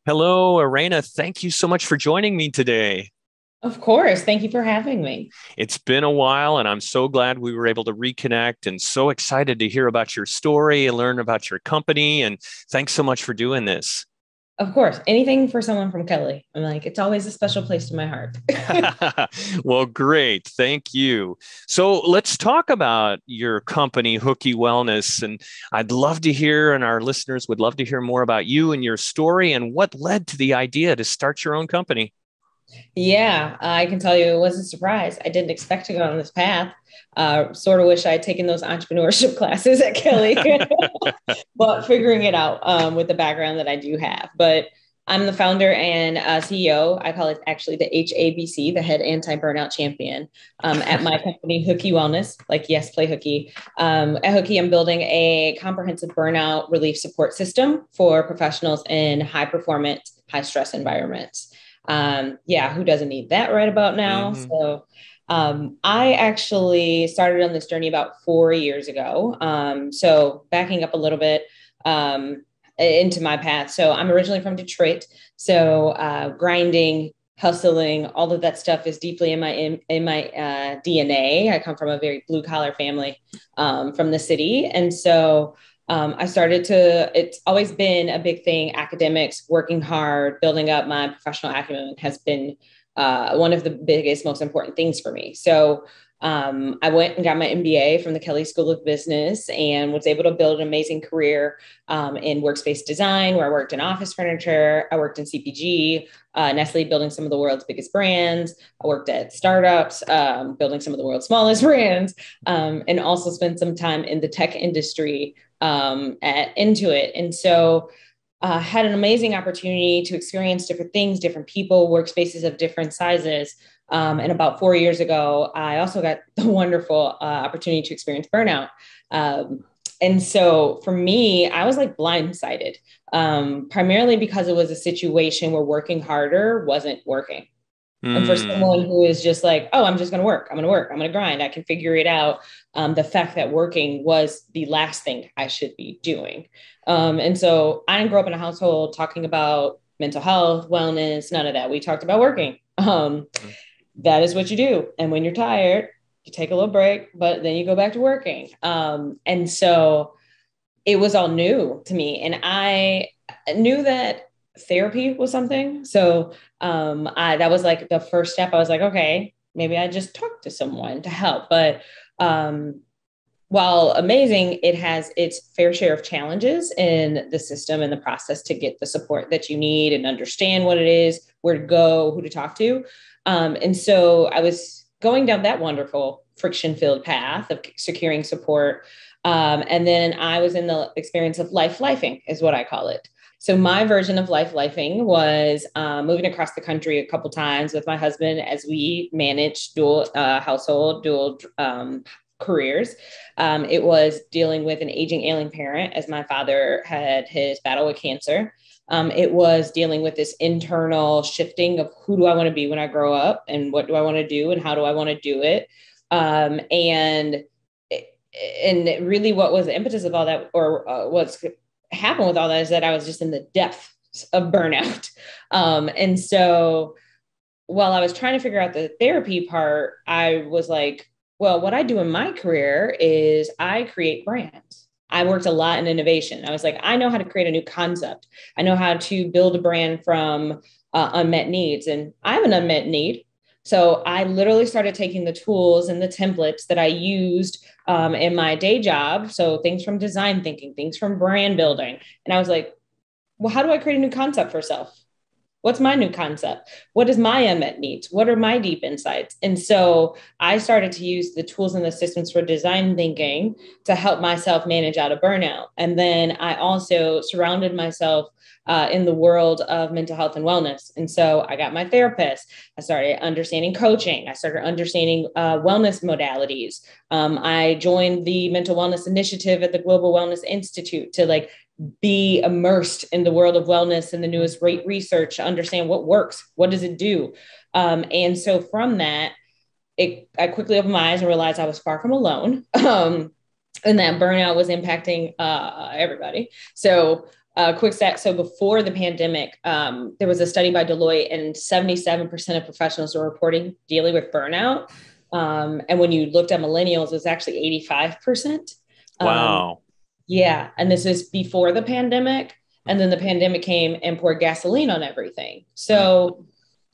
Hello, Erayna. Thank you so much for joining me today. Of course. Thank you for having me. It's been a while, and I'm so glad we were able to reconnect and so excited to hear about your story and learn about your company. And thanks so much for doing this. Of course. Anything for someone from Kelley. I'm like, it's always a special place in my heart. Well, great. Thank you. So let's talk about your company, Hooky Wellness. And I'd love to hear, and our listeners would love to hear more about you and your story and what led to the idea to start your own company. Yeah, I can tell you it was a surprise. I didn't expect to go on this path. Sort of wish I had taken those entrepreneurship classes at Kelley, but figuring it out with the background that I do have. But I'm the founder and CEO. I call it actually the HABC, the Head Anti-Burnout Champion, at my company, Hooky Wellness. Like, yes, play hooky. At Hooky, I'm building a comprehensive burnout relief support system for professionals in high performance, high stress environments. Yeah, who doesn't need that right about now? Mhm. I actually started on this journey about 4 years ago. So backing up a little bit into my path. So I'm originally from Detroit. So grinding, hustling, all of that stuff is deeply in my DNA. I come from a very blue collar family from the city, and so I started to, it's always been a big thing. Academics, working hard, building up my professional acumen has been one of the biggest, most important things for me. So I went and got my MBA from the Kelley School of Business and was able to build an amazing career in workspace design, where I worked in office furniture. I worked in CPG, Nestle, building some of the world's biggest brands. I worked at startups, building some of the world's smallest brands, and also spent some time in the tech industry at Intuit. And so had an amazing opportunity to experience different things, different people, workspaces of different sizes. And about 4 years ago, I also got the wonderful opportunity to experience burnout. And so for me, I was like blindsided, primarily because it was a situation where working harder wasn't working. And for Mm. someone who is just like, oh, I'm just going to work, I'm going to work, I'm going to grind, I can figure it out. The fact that working was the last thing I should be doing. And so I didn't grow up in a household talking about mental health, wellness, none of that. We talked about working. That is what you do. And when you're tired, you take a little break, but then you go back to working. And so it was all new to me. And I knew that therapy was something. So that was like the first step. I was like, okay, maybe I just talk to someone to help. But um, while amazing, it has its fair share of challenges in the system and the process to get the support that you need and understand what it is, where to go, who to talk to. And so I was going down that wonderful friction filled path of securing support. And then I was in the experience of life lifing, is what I call it. So my version of life lifing was moving across the country a couple times with my husband as we managed dual household, dual careers. It was dealing with an aging, ailing parent as my father had his battle with cancer. It was dealing with this internal shifting of who do I want to be when I grow up and what do I want to do and how do I want to do it. And really what was the impetus of all that, or what's happened with all that, is that I was just in the depths of burnout. And so while I was trying to figure out the therapy part, I was like, well, what I do in my career is I create brands. I worked a lot in innovation. I was like, I know how to create a new concept. I know how to build a brand from unmet needs. And I have an unmet need. So I literally started taking the tools and the templates that I used in my day job. So things from design thinking, things from brand building. And I was like, well, how do I create a new concept for self? What's my new concept? What is my unmet needs? What are my deep insights? And so I started to use the tools and the systems for design thinking to help myself manage out of burnout. And then I also surrounded myself in the world of mental health and wellness. And so I got my therapist. I started understanding coaching. I started understanding wellness modalities. I joined the mental wellness initiative at the Global Wellness Institute to like be immersed in the world of wellness and the newest research to understand what works, what does it do. And so from that, I quickly opened my eyes and realized I was far from alone. And that burnout was impacting everybody. So Quick stat. So before the pandemic, there was a study by Deloitte, and 77% of professionals were reporting dealing with burnout. And when you looked at millennials, it was actually 85%. Wow. Yeah. And this is before the pandemic. And then the pandemic came and poured gasoline on everything. So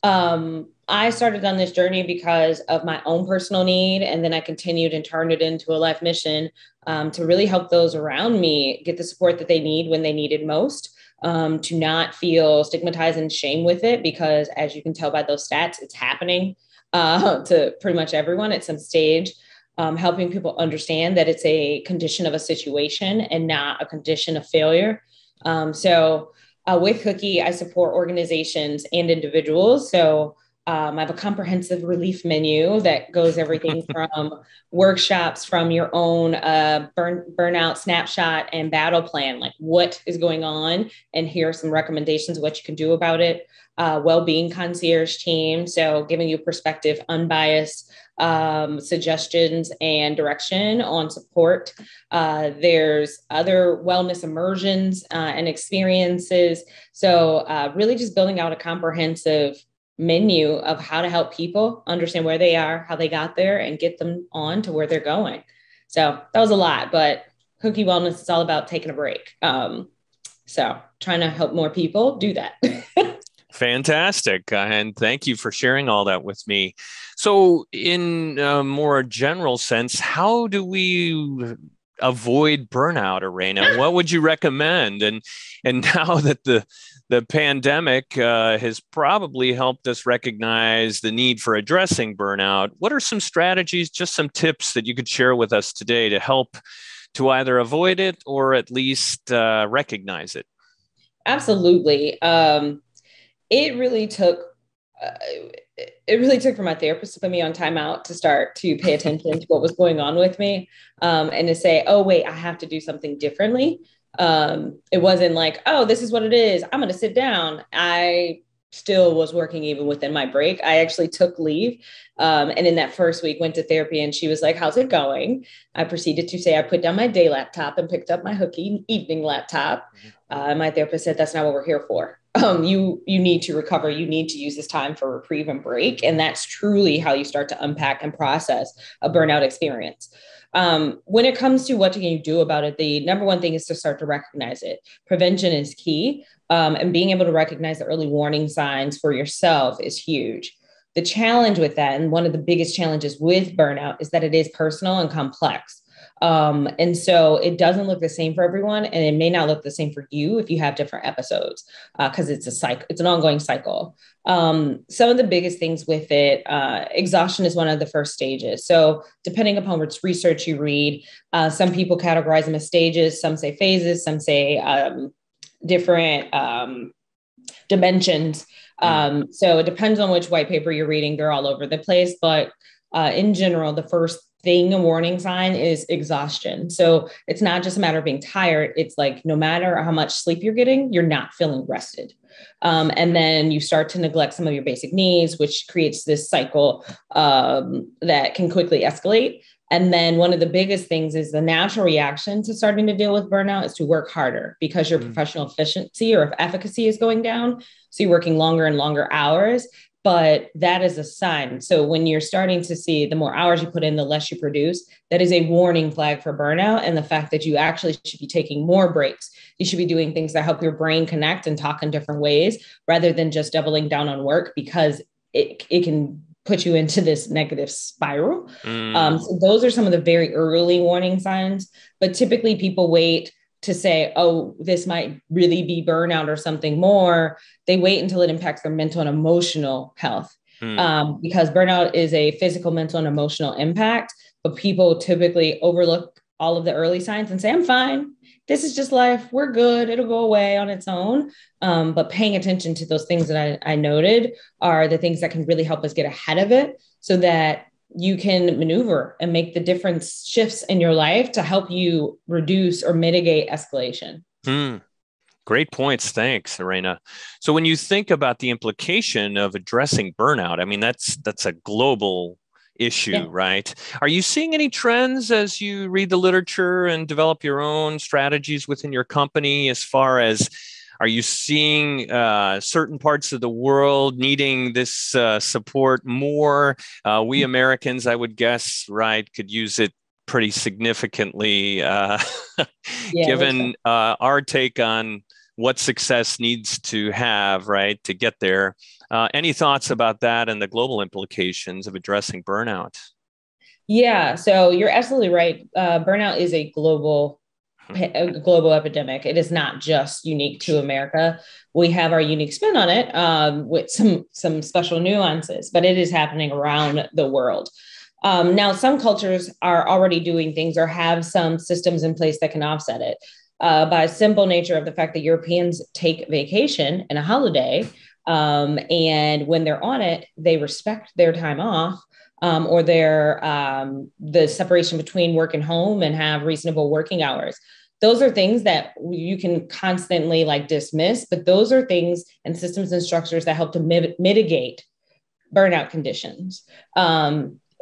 I started on this journey because of my own personal need. And then I continued and turned it into a life mission to really help those around me get the support that they need when they need it most, to not feel stigmatized and shame with it. Because as you can tell by those stats, it's happening to pretty much everyone at some stage. Helping people understand that it's a condition of a situation and not a condition of failure. With Hooky, I support organizations and individuals. So I have a comprehensive relief menu that goes everything from workshops from your own burnout snapshot and battle plan, like what is going on, and here are some recommendations of what you can do about it. Well-being concierge team, so giving you perspective, unbiased suggestions and direction on support. There's other wellness immersions and experiences. So really just building out a comprehensive menu of how to help people understand where they are, how they got there, and get them on to where they're going. So that was a lot, but Hooky Wellness is all about taking a break. So trying to help more people do that. Fantastic. And thank you for sharing all that with me. So in a more general sense, how do we avoid burnout, Erayna? What would you recommend? And now that the pandemic has probably helped us recognize the need for addressing burnout, what are some strategies, just some tips that you could share with us today to help to either avoid it or at least recognize it? Absolutely. It really took for my therapist to put me on timeout to start to pay attention to what was going on with me, and to say, oh, wait, I have to do something differently. It wasn't like, oh, this is what it is, I'm going to sit down. I still was working even within my break. I actually took leave. And in that first week went to therapy, and she was like, how's it going? I proceeded to say, I put down my day laptop and picked up my Hooky evening laptop. My therapist said, that's not what we're here for. You need to recover. You need to use this time for reprieve and break. And that's truly how you start to unpack and process a burnout experience. When it comes to what can you do about it, the number one thing is to start to recognize it. Prevention is key. And being able to recognize the early warning signs for yourself is huge. The challenge with that, and one of the biggest challenges with burnout, is that it is personal and complex. And so it doesn't look the same for everyone, and it may not look the same for you if you have different episodes, because it's a cycle, it's an ongoing cycle. Some of the biggest things with it, exhaustion is one of the first stages. So depending upon which research you read, some people categorize them as stages, some say phases, some say different dimensions. So it depends on which white paper you're reading. They're all over the place, but in general, the first thing, a warning sign, is exhaustion. So it's not just a matter of being tired. It's like, no matter how much sleep you're getting, you're not feeling rested. And then you start to neglect some of your basic needs, which creates this cycle that can quickly escalate. And then one of the biggest things is the natural reaction to starting to deal with burnout is to work harder, because your professional efficiency or efficacy is going down. So you're working longer and longer hours. But that is a sign. So when you're starting to see the more hours you put in, the less you produce, that is a warning flag for burnout, and the fact that you actually should be taking more breaks. You should be doing things that help your brain connect and talk in different ways, rather than just doubling down on work, because it can put you into this negative spiral. So those are some of the very early warning signs. But typically people wait to say, oh, this might really be burnout or something more. They wait until it impacts their mental and emotional health, because burnout is a physical, mental, and emotional impact. But people typically overlook all of the early signs and say, I'm fine. This is just life. We're good. It'll go away on its own. But paying attention to those things that I noted are the things that can really help us get ahead of it, so that you can maneuver and make the different shifts in your life to help you reduce or mitigate escalation. Great points. Thanks, Erayna. So when you think about the implication of addressing burnout, I mean, that's a global issue, Yeah. right? Are you seeing any trends as you read the literature and develop your own strategies within your company as far as are you seeing certain parts of the world needing this support more? We Americans, I would guess, right, could use it pretty significantly, Yeah, most given our take on what success needs to have, right, to get there. Any thoughts about that and the global implications of addressing burnout? Yeah, so you're absolutely right. Burnout is a global epidemic. It is not just unique to America. We have our unique spin on it with some special nuances, but it is happening around the world. Now, some cultures are already doing things or have some systems in place that can offset it. By simple nature of the fact that Europeans take vacation and a holiday, and when they're on it, they respect their time off. Or their the separation between work and home and have reasonable working hours. Those are things that you can constantly like dismiss, but those are things and systems and structures that help to mitigate burnout conditions.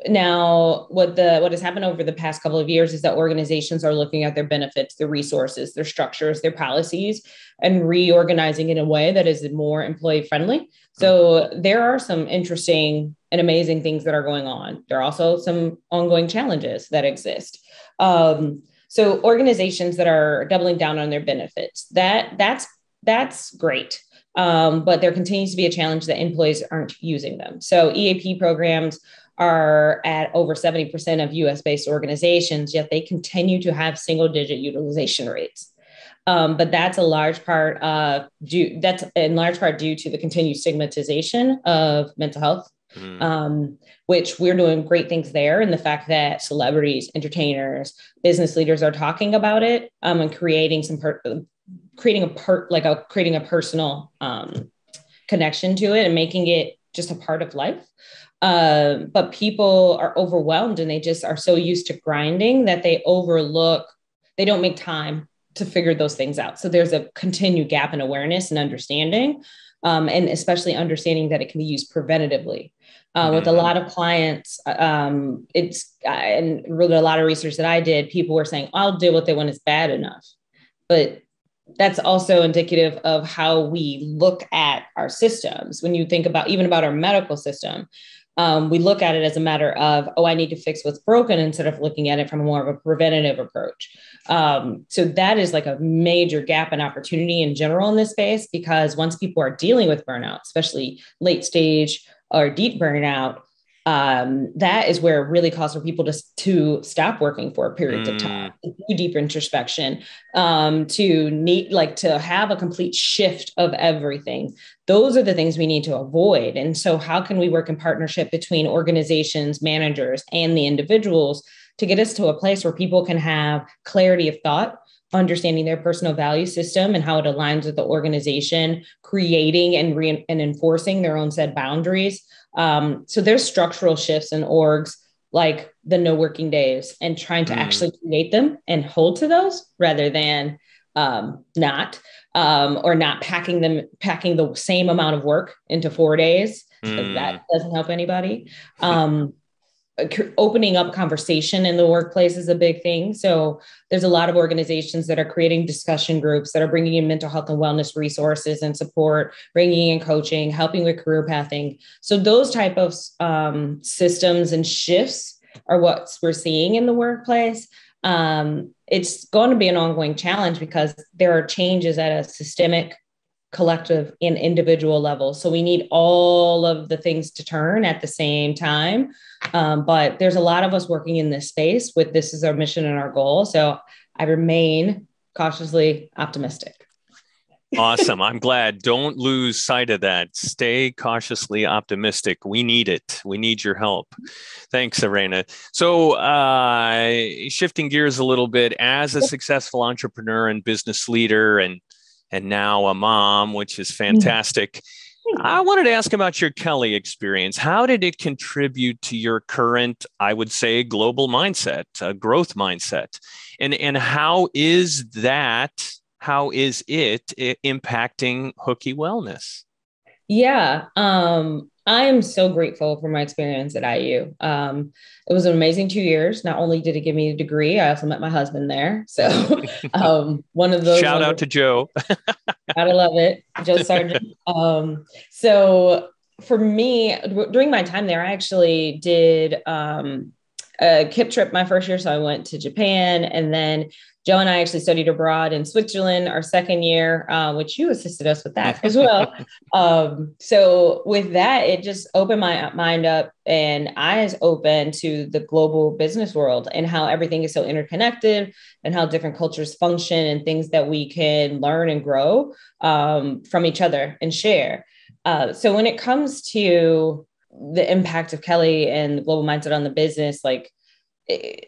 Now, what has happened over the past couple of years is that organizations are looking at their benefits, their resources, their structures, their policies, and reorganizing in a way that is more employee friendly. So there are some interesting and amazing things that are going on. There are also some ongoing challenges that exist. So organizations that are doubling down on their benefits, that's great. But there continues to be a challenge that employees aren't using them. So EAP programs are at over 70% of US-based organizations, yet they continue to have single-digit utilization rates. But that's in large part due to the continued stigmatization of mental health, which we're doing great things there. And the fact that celebrities, entertainers, business leaders are talking about it and creating a personal connection to it and making it just a part of life. But people are overwhelmed and they just are so used to grinding that they don't make time to figure those things out. So there's a continued gap in awareness and understanding, and especially understanding that it can be used preventatively. With a lot of clients, and really a lot of research that I did, people were saying, I'll deal with it when it's bad enough. But that's also indicative of how we look at our systems. When you think about our medical system, we look at it as a matter of, I need to fix what's broken instead of looking at it from more of a preventative approach. So that is like a major gap in opportunity in general in this space, because once people are dealing with burnout, especially late stage or deep burnout, that is where it really calls for people to stop working for periods of time, to do deep introspection, to have a complete shift of everything. Those are the things we need to avoid. And so how can we work in partnership between organizations, managers, and the individuals to get us to a place where people can have clarity of thought, understanding their personal value system and how it aligns with the organization, creating and enforcing their own set boundaries. So there's structural shifts in orgs like the no working days and trying to actually create them and hold to those rather than not packing the same amount of work into 4 days. That doesn't help anybody. Opening up conversation in the workplace is a big thing. So there's a lot of organizations that are creating discussion groups that are bringing in mental health and wellness resources and support, bringing in coaching, helping with career pathing. So those type of systems and shifts are what we're seeing in the workplace. It's going to be an ongoing challenge because there are changes at a systemic, collective, and individual level. So we need all of the things to turn at the same time. But there's a lot of us working in this space with this is our mission and our goal. So I remain cautiously optimistic. Awesome. I'm glad. Don't lose sight of that. Stay cautiously optimistic. We need it. We need your help. Thanks, Erayna. So shifting gears a little bit, as a successful entrepreneur and business leader and now a mom, which is fantastic. I wanted to ask about your Kelley experience. How did it contribute to your current, I would say, global mindset, growth mindset? And how is it impacting Hooky Wellness? Yeah. I am so grateful for my experience at IU. It was an amazing 2 years. Not only did it give me a degree, I also met my husband there. So one of those Shout out wonderful, to Joe. gotta love it, Joe Sargent. So for me, during my time there, I actually did a KIP trip my first year. So I went to Japan, and then Joe and I actually studied abroad in Switzerland our second year, which you assisted us with that as well. So with that, it just opened my mind up and eyes open to the global business world and how everything is so interconnected and how different cultures function and things that we can learn and grow from each other and share. So when it comes to the impact of Kelley and the global mindset on the business, like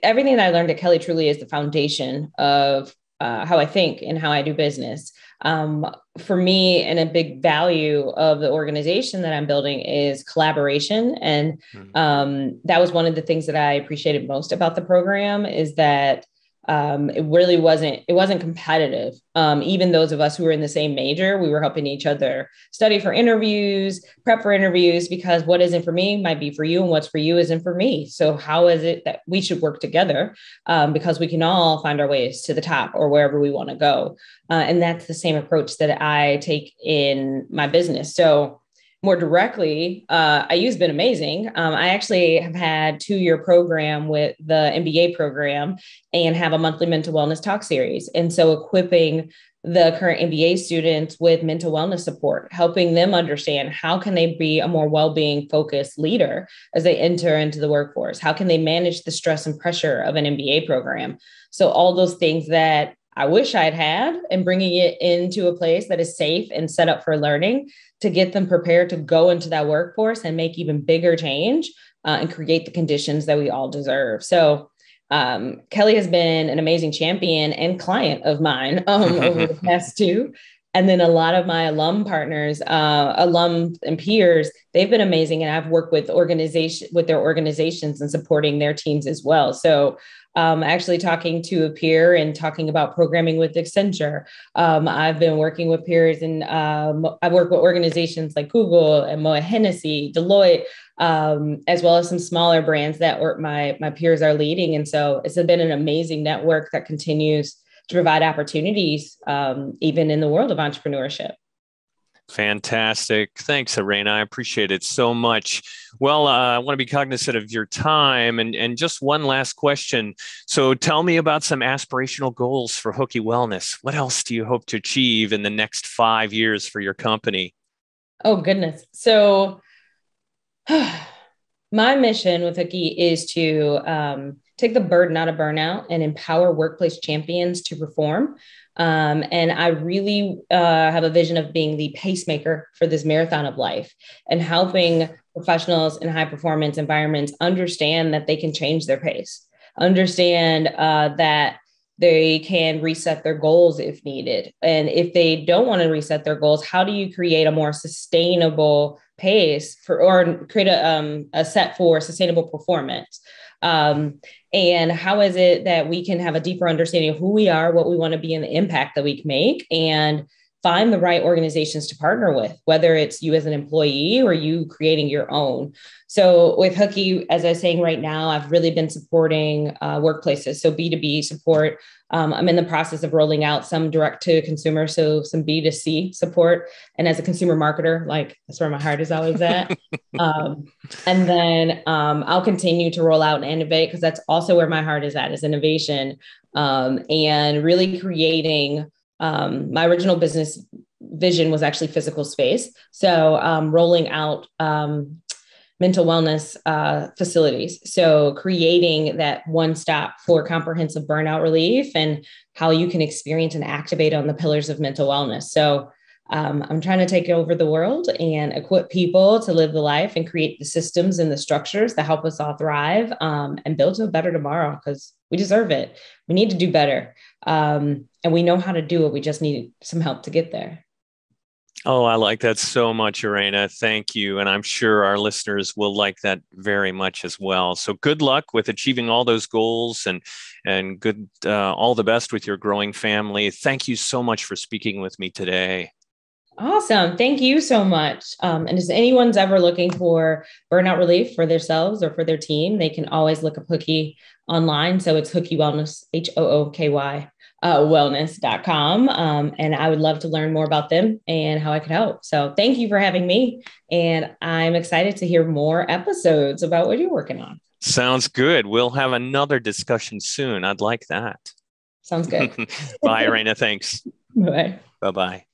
everything that I learned at Kelley truly is the foundation of how I think and how I do business. For me, and a big value of the organization that I'm building is collaboration. And that was one of the things that I appreciated most about the program is that it really wasn't competitive. Even those of us who were in the same major, we were helping each other study for interviews, prep for interviews, because what isn't for me might be for you, and what's for you isn't for me. So how is it that we should work together? Because we can all find our ways to the top or wherever we want to go. And that's the same approach that I take in my business. So more directly, IU's been amazing. I actually have had 2-year program with the MBA program and have a monthly mental wellness talk series. And so equipping the current MBA students with mental wellness support, helping them understand how can they be a more well-being focused leader as they enter into the workforce? How can they manage the stress and pressure of an MBA program? So all those things that I wish I'd had, and bringing it into a place that is safe and set up for learning to get them prepared to go into that workforce and make even bigger change and create the conditions that we all deserve. So Kelley has been an amazing champion and client of mine over the past 2. And then a lot of my alum partners, alum and peers, they've been amazing. And I've worked with their organizations and supporting their teams as well. So actually talking to a peer and talking about programming with Accenture. I've been working with peers and I work with organizations like Google and Moët Hennessy, Deloitte, as well as some smaller brands that my peers are leading. And so it's been an amazing network that continues to provide opportunities, even in the world of entrepreneurship. Fantastic. Thanks, Erayna. I appreciate it so much. Well, I want to be cognizant of your time and just one last question. So tell me about some aspirational goals for Hooky Wellness. What else do you hope to achieve in the next 5 years for your company? Oh, goodness. So my mission with Hooky is to take the burden out of burnout and empower workplace champions to perform. And I really have a vision of being the pacemaker for this marathon of life and helping professionals in high performance environments understand that they can change their pace, understand that they can reset their goals if needed. And if they don't want to reset their goals, how do you create a more sustainable pace or create a set for sustainable performance? And how is it that we can have a deeper understanding of who we are, what we want to be, and the impact that we can make, and find the right organizations to partner with, whether it's you as an employee or you creating your own. So with Hooky, as I was saying right now, I've really been supporting workplaces. So B2B support. I'm in the process of rolling out some direct to consumer, so some B2C support. And as a consumer marketer, like that's where my heart is always at. And then I'll continue to roll out and innovate because that's also where my heart is at, is innovation and really creating. My original business vision was actually physical space. So rolling out mental wellness facilities. So creating that one stop for comprehensive burnout relief and how you can experience and activate on the pillars of mental wellness. So I'm trying to take over the world and equip people to live the life and create the systems and the structures that help us all thrive and build to a better tomorrow because we deserve it. We need to do better. And we know how to do it. We just need some help to get there. Oh, I like that so much, Erayna. Thank you. And I'm sure our listeners will like that very much as well. So good luck with achieving all those goals and good all the best with your growing family. Thank you so much for speaking with me today. Awesome. Thank you so much. And if anyone's ever looking for burnout relief for themselves or for their team, they can always look up Hooky online. So it's Hooky Wellness, HOOKY, wellness.com. And I would love to learn more about them and how I could help. So thank you for having me. And I'm excited to hear more episodes about what you're working on. Sounds good. We'll have another discussion soon. I'd like that. Sounds good. Bye, Erayna. Thanks. Bye. Bye-bye.